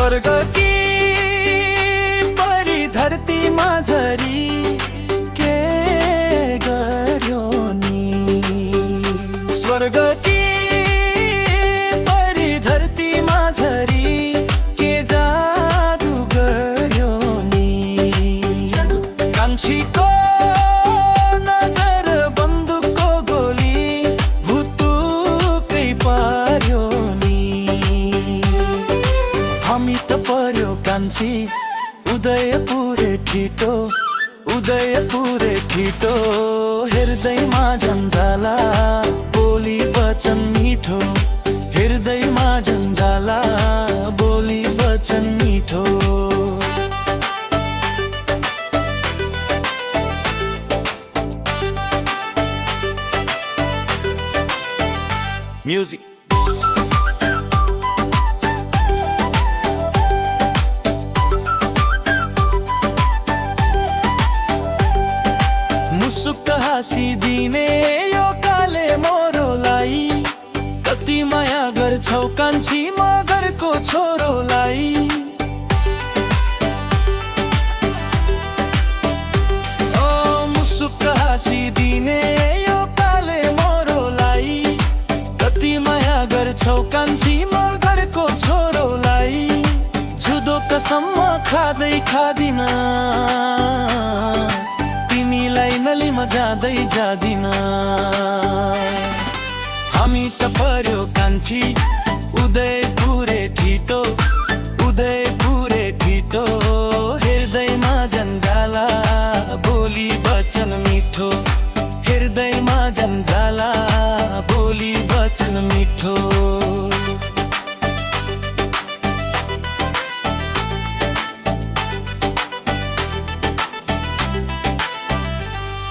स्वर्ग की परी धरती माझरी के गर्यो नि स्वर्ग की परी धरती माझरी के जादू गर्यो नि कान्छी को नजर बन्दुकको गोली भुतुकै पार्यो नि हामी त पर्यो कान्छी उदयपुरे ठिटो उदयपुरे ठिटो हृदयमा झन्झाला बोली वचन मिठो हृदयमा झन्झाला बोली वचन मिठो म्युजिक मुसुक हाँसिदिने यो काले मोरोलाई कति माया गर्छौ कान्छी मगरको छोरोलाई ओ मुसुक हाँसिदिने यो काले मोरोलाई कति माया गर्छौ कान्छी मगरको छोरोलाई जुदो कसम खाँदै खादिन तिमीलाई नलीमा जाँदै जादिन हामी त पर्यो कान्छी उदयपुरे ठिटो उदयपुरे ठिटो हृदयमा जन्जाला बोली वचन मिठो हृदयमा जन्जाला बोली वचन मिठो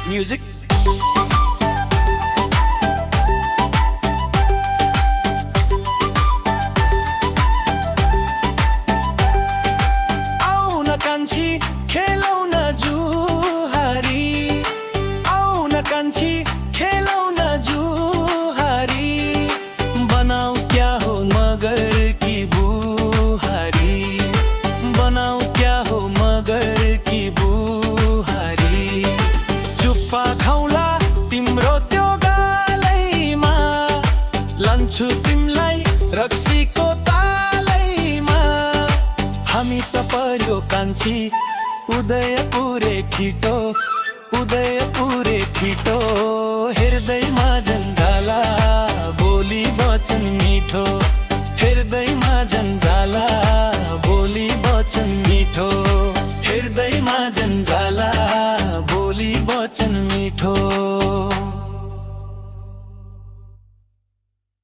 म्युजिक आऊ न कान्छी खेलौ न जुहारी आऊ न कान्छी खेलौ न जुहारी बनाऊ क्या हो मगर की बुहारी बनाऊ क्या हो मगर की बुहारी चुप्पा खाउला तिम्रो त्यो गालैमा लान्छु तिमलाई रक्सीको तालैमा हामी त पर्यो कान्छी उदयपुरे ठिटो उदयपुरे ठिटो हृदयमा जन्झाला